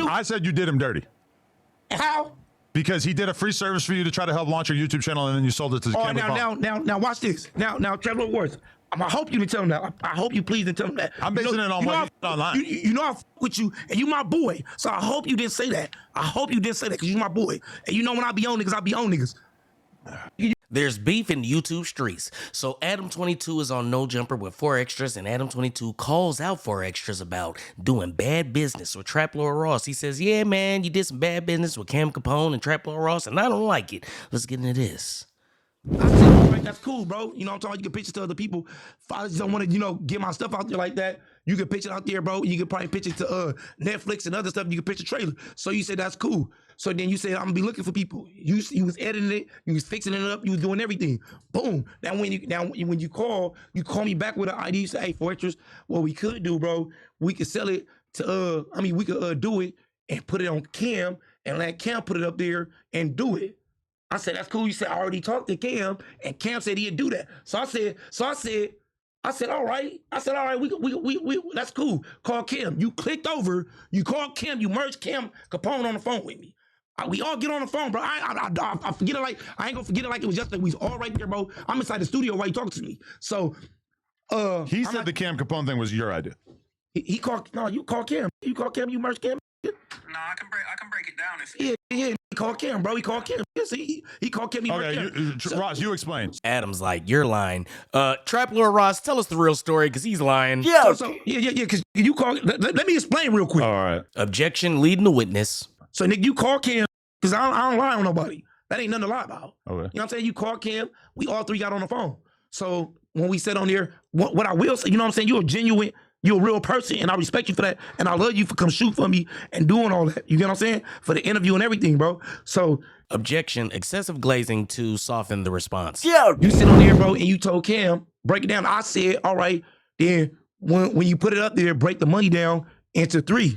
I said you did him dirty. How? Because he did a free service for you to try to help launch your YouTube channel, and then you sold it to Cam. Now, watch this. Now, Trevor Worth. I hope you didn't tell him that. I hope you please didn't tell him that. I'm basing it on what you online. You know I fuck with you, and you my boy. So I hope you didn't say that. I hope you didn't say that because you my boy. And you know when I be on niggas, I be on niggas. There's beef in YouTube streets. So Adam22 is on No Jumper with 4 Extras, and Adam22 calls out 4 Extras about doing bad business with Trap Lord Ross. He says, yeah, man, you did some bad business with Cam Capone and Trap Lord Ross, and I don't like it. Let's get into this. I said, all right, that's cool, bro. You know what I'm talking about? You can pitch it to other people. If I just don't want to, get my stuff out there like that, you can pitch it out there, bro. You can probably pitch it to Netflix and other stuff. You can pitch a trailer. So you said, that's cool. So then you said, I'm going to be looking for people. You was editing it. You was fixing it up. You was doing everything. Boom. Now, when you call me back with an idea. You say, hey, Fortress, what we could do, bro, we could sell it to, we could do it and put it on Cam and let Cam put it up there and do it. I said, that's cool. You said, I already talked to Cam, and Cam said he'd do that. So I said, all right. We that's cool. Call Cam. You clicked over, you called Cam, you merged Cam Capone on the phone with me. We all get on the phone, bro. I forget it like, I ain't gonna forget it like it was yesterday. We was all right there, bro. I'm inside the studio while you talking to me. So, he said the Cam Capone thing was your idea. He called, no, you call Cam. You call Cam, you merged Cam. No, I can break it down. Yeah. He called Cam, bro. He called Cam. Yes, he called Cam. Ross, you explain. Adam's like, you're lying. Trap Lord Ross, tell us the real story, because he's lying. Yeah. Because you call. Let me explain real quick. All right. Objection, leading the witness. So, nigga, you call Cam, because I don't lie on nobody. That ain't nothing to lie about. Okay. You know what I'm saying? You call Cam. We all three got on the phone. So, when we said on there, what I will say, you know what I'm saying? You're a real person, and I respect you for that, and I love you for come shoot for me and doing all that. You get what I'm saying? For the interview and everything, bro. So, objection, excessive glazing to soften the response. Yeah, you sit on there, bro, and you told Cam, break it down. I said, all right, then when you put it up there, break the money down into 3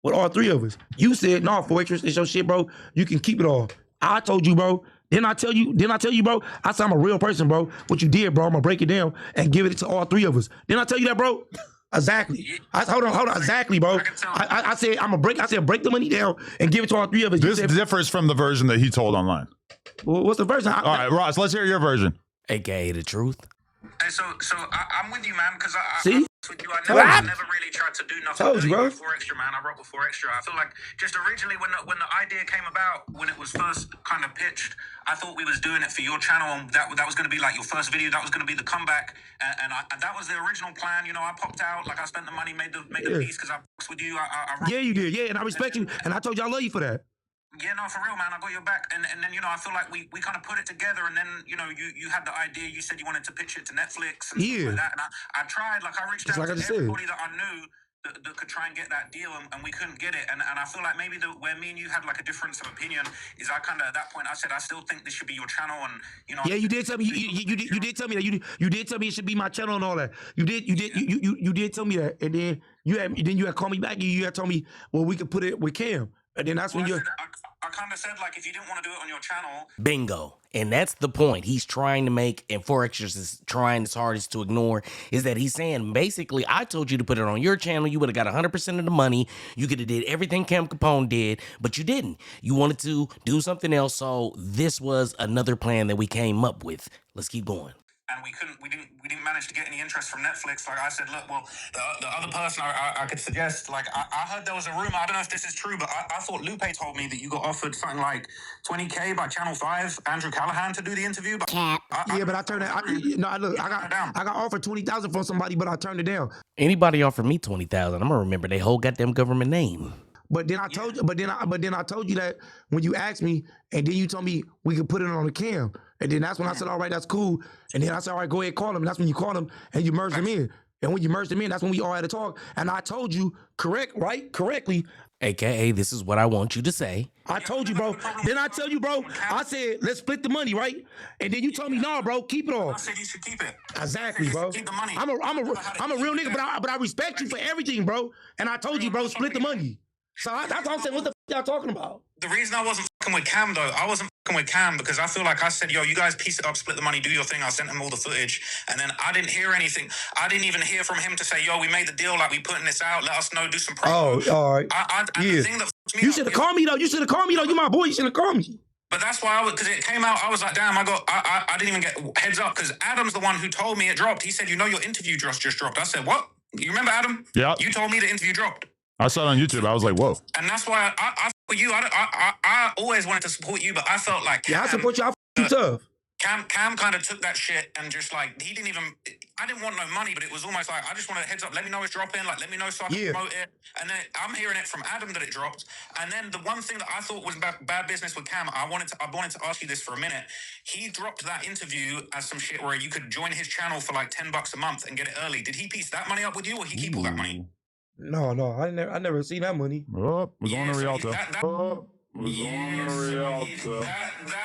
with all 3 of us. You said, no, Fortress, it's your shit, bro. You can keep it all. I told you, bro. Didn't I tell you, bro? I said I'm a real person, bro. What you did, bro, I'm gonna break it down and give it to all 3 of us. Didn't I tell you that, bro? Exactly. Hold on. Exactly, bro. I said break the money down and give it to all 3 of us. This differs from the version that he told online. Well, what's the version? All right, Ross, let's hear your version. AKA the truth. Hey, so I'm with you, man, because See? with you. I never really tried to do nothing bro. with 4 Extra, man. I rock with 4 Extra. I feel like just originally when the idea came about, when it was first kind of pitched, I thought we was doing it for your channel, and that was going to be like your first video. That was going to be the comeback, and that was the original plan. You know, I popped out, like I spent the money, made the piece because I boxed with you. Yeah, you did. Yeah, and I respect you, and I told you I love you for that. Yeah, no, for real, man. I got your back. And then, I feel like we kind of put it together. And then, you had the idea. You said you wanted to pitch it to Netflix and stuff like that. And I tried. Like, I reached out to everybody that I knew that could try and get that deal. And we couldn't get it. And I feel like maybe where me and you had, like, a difference of opinion is I kind of, at that point, I said, I still think this should be your channel. And, Yeah, you did tell me. You did tell me that. You did tell me it should be my channel and all that. You did tell me that. And then you had called me back and you had told me, well, we could put it with Cam. And then that's when I kind of said, like, if you didn't want to do it on your channel. Bingo. And that's the point he's trying to make, and 4 Extras is trying his hardest to ignore, is that he's saying, basically, I told you to put it on your channel. You would have got 100% of the money. You could have did everything Cam Capone did, but you didn't. You wanted to do something else, so this was another plan that we came up with. Let's keep going. And we didn't manage to get any interest from Netflix. Like I said, look, well, the other person I could suggest, like I heard there was a rumor. I don't know if this is true, but I thought Lupe told me that you got offered something like $20K by Channel 5, Andrew Callahan, to do the interview. But but I turned it. I got offered $20,000 from somebody, but I turned it down. Anybody offered me $20,000, I'm gonna remember their whole goddamn government name. But then I told you. But then I told you that when you asked me, and then you told me we could put it on the Cam, and then that's when I said, all right, that's cool. And then I said, all right, go ahead, call him. And that's when you called him and you merged him in. And when you merged him in, that's when we all had to talk. And I told you correctly. AKA, this is what I want you to say. I told you, bro. Then I tell you, bro. I said, let's split the money, right? And then you told me, no, bro, keep it all. I said you should keep it. Exactly, bro. Keep the money. I'm a real nigga, but I respect you for everything, bro. And I told you, bro, split the money. So that's what I'm saying. What the f y'all talking about? The reason I wasn't fucking with Cam, though, I wasn't fucking with Cam because I feel like I said, yo, you guys piece it up, split the money, do your thing. I sent him all the footage. And then I didn't hear anything. I didn't even hear from him to say, yo, we made the deal, like we putting this out, let us know, do some promo. Oh, all right. The thing that You should have called me though. You should have called me though. You my boy. You should have called me. But that's why because it came out, I was like, damn, I didn't even get heads up because Adam's the one who told me it dropped. He said, your interview just dropped. I said, what? You remember, Adam? Yeah. You told me the interview dropped. I saw it on YouTube. I was like, whoa. And that's why I for you, I always wanted to support you, but I felt like Cam, I support you. I you tough. Cam kind of took that shit and just like he didn't even. I didn't want no money, but it was almost like I just wanted a heads up. Let me know it's dropping. Like let me know so I can promote it. And then I'm hearing it from Adam that it dropped. And then the one thing that I thought was bad business with Cam, I wanted to ask you this for a minute. He dropped that interview as some shit where you could join his channel for like $10 a month and get it early. Did he piece that money up with you, or he keep all that money? No, I never seen that money. Oh, we're going to Rialto.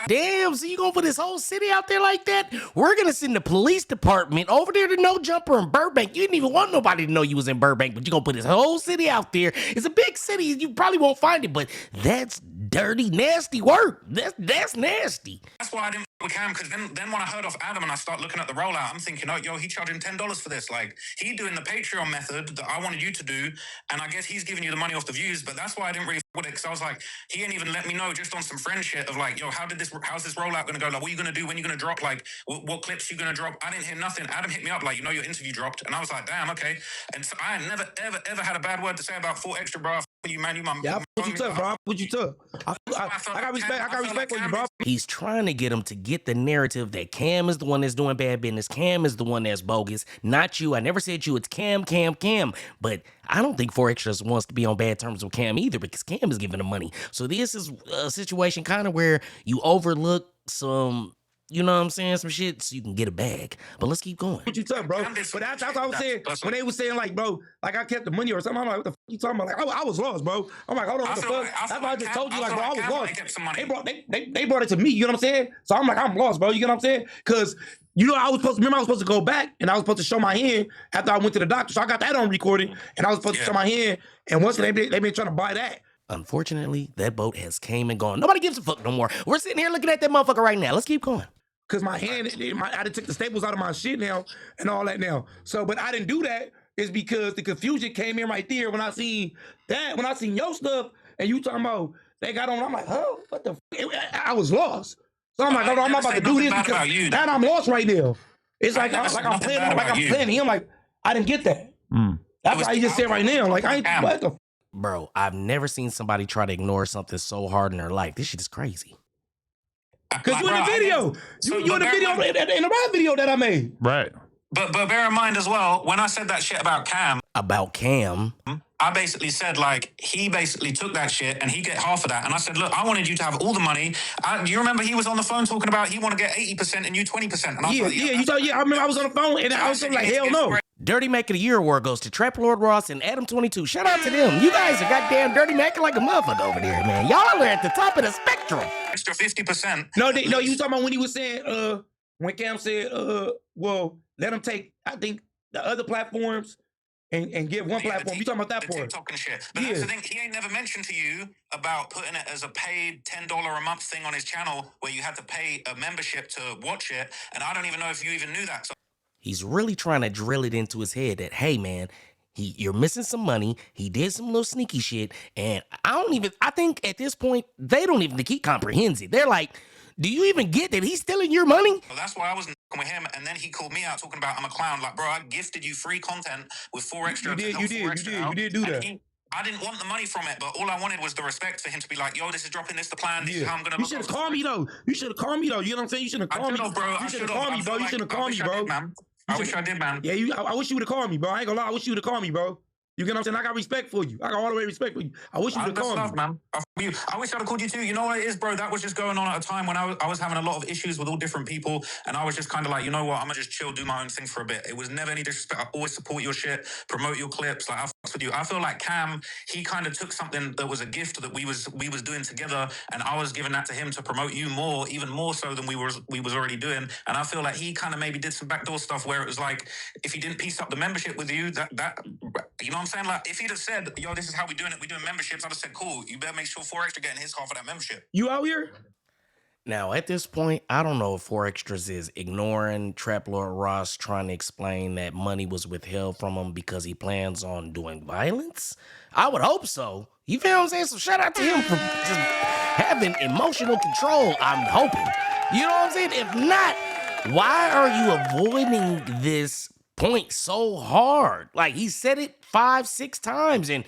Damn, so you gonna put this whole city out there like that? We're gonna send the police department over there to No Jumper in Burbank. You didn't even want nobody to know you was in Burbank, but you gonna put this whole city out there. It's a big city, you probably won't find it, but that's dirty, nasty work. That's nasty. That's why I didn't with Cam, because then when I heard off Adam and I start looking at the rollout, I'm thinking, oh, yo, he charging $10 for this. Like, he doing the Patreon method that I wanted you to do, and I guess he's giving you the money off the views, but that's why I didn't really with it, because I was like, he ain't even let me know just on some friend shit of like, yo, how's this rollout gonna go? Like, what are you gonna do? When you gonna drop? Like, what clips you gonna drop? I didn't hear nothing. Adam hit me up like, your interview dropped, and I was like, damn, okay. And so I never, ever had a bad word to say about 4 Extra, bro. You, man, you my... Yeah, I put you tough, bro. I put you tough. I got respect for you, bro. He's trying to get him to get the narrative that Cam is the one that's doing bad business. Cam is the one that's bogus, not you. I never said you. It's Cam. But I don't think 4 Extras wants to be on bad terms with Cam either because Cam is giving him money. So this is a situation kind of where you overlook some... You know what I'm saying? Some shit so you can get a bag. But let's keep going. What you talking, bro? But that's what I was saying. When they was saying, like, bro, like I kept the money or something, I'm like, what the fuck you talking about? Like, I was lost, bro. I'm like, hold on, what the fuck? That's why I just told you, like, bro, I was lost. They brought it to me, you know what I'm saying? So I'm like, I'm lost, bro. You know what I'm saying? Because, I was supposed to go back and I was supposed to show my hand after I went to the doctor. So I got that on recording and I was supposed to show my hand. And once they been trying to buy that. Unfortunately, that boat has came and gone. Nobody gives a fuck no more. We're sitting here looking at that motherfucker right now. Let's keep going. Because my hand, I took the staples out of my shit now and all that now. So, but I didn't do that is because the confusion came in right there when I seen that, when I seen your stuff and you talking about they got on, I'm like, huh? What the I was lost. So I'm like, hold on, I'm not about to do this because now I'm lost right now. It's like I'm playing him. Like, I didn't get that. That's why he just said right now. Like, I ain't, what the Bro, I've never seen somebody try to ignore something so hard in their life. This shit is crazy. Because you in the video. You in the video, in the rap video that I made. Right. But bear in mind as well, when I said that shit about Cam, I basically said, like, he basically took that shit and he get half of that. And I said, look, I wanted you to have all the money. Do you remember he was on the phone talking about he want to get 80% and you 20%? And I I remember I was on the phone and I was like, hell no. Dirty Mac of the Year award goes to Trap Lord Ross and Adam22. Shout out to them. You guys are goddamn dirty macking like a motherfucker over there, man. Y'all are at the top of the spectrum. Extra 50%. No, you talking about when he was saying, when Cam said, well, let him take, I think, the other platforms and give one platform. You talking about that part? TikTok and shit. But that's the thing. He ain't never mentioned to you about putting it as a paid $10 a month thing on his channel where you had to pay a membership to watch it. And I don't even know if you even knew that. So he's really trying to drill it into his head that, hey, man, you're missing some money. He did some little sneaky shit. And I think at this point, they don't even think he comprehends it. They're like, do you even get that he's stealing your money? Well, that's why I was with him. And then he called me out talking about I'm a clown. Like, bro, I gifted you free content with 4 Extra. You did do that. I didn't want the money from it, but all I wanted was the respect for him to be like, yo, this is dropping, this is the plan, this is how I'm going to... You should have called me, though. You should have called me, though. You know what I'm saying? You should have called me. Bro. You should have called me, bro. You should have called me, bro. I wish I did, man. Yeah, I wish you would have called me, bro. I ain't gonna lie. I wish you would have called me, bro. You get what I'm saying? I got respect for you. I got all the way respect for you. I wish you would have called me. Man. I wish I'd have called you too. You know what it is, bro? That was just going on at a time when I was having a lot of issues with all different people, and I was just kind of like, you know what? I'm gonna just chill, do my own thing for a bit. It was never any disrespect. I always support your shit, promote your clips. Like I fucks with you. I feel like Cam, he kind of took something that was a gift that we was doing together, and I was giving that to him to promote you more, even more so than we was already doing. And I feel like he kind of maybe did some backdoor stuff where it was like, if he didn't piece up the membership with you, that you know what I'm saying? Like if he'd have said, yo, this is how we doing it, we doing memberships, I'd have said, cool, you better make sure 4 Extra getting his half of that membership. You out here? Now, at this point, I don't know if 4 Extras is ignoring Trap Lord Ross trying to explain that money was withheld from him because he plans on doing violence. I would hope so, You feel what I'm saying? So shout out to him for just having emotional control, I'm hoping. You know what I'm saying? If not, why are you avoiding this point so hard? Like, he said it 5-6 times, and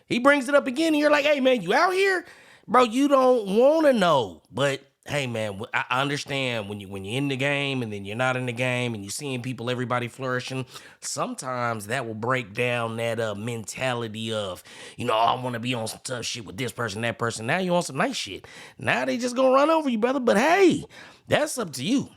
he brings it up again, and you're like, hey, man, you out here? Bro, you don't want to know. But, hey, man, I understand when you're in the game and then you're not in the game and you're seeing people, everybody flourishing, sometimes that will break down that mentality of, I want to be on some tough shit with this person, that person. Now you on some nice shit. Now they just gonna run over you, brother. But, hey, that's up to you.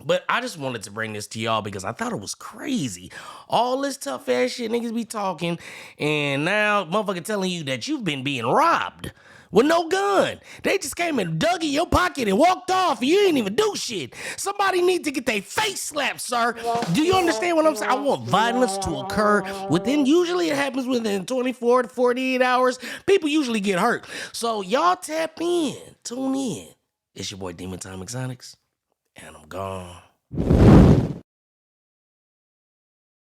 But I just wanted to bring this to y'all because I thought it was crazy. All this tough ass shit niggas be talking, and now motherfucker telling you that you've been being robbed with no gun. They just came and dug in your pocket and walked off, and you didn't even do shit. Somebody need to get their face slapped, sir. Do you understand what I'm saying? I want violence to occur usually it happens within 24 to 48 hours. People usually get hurt. So y'all tap in, tune in. It's your boy Demon Time Exotics. And I'm gone.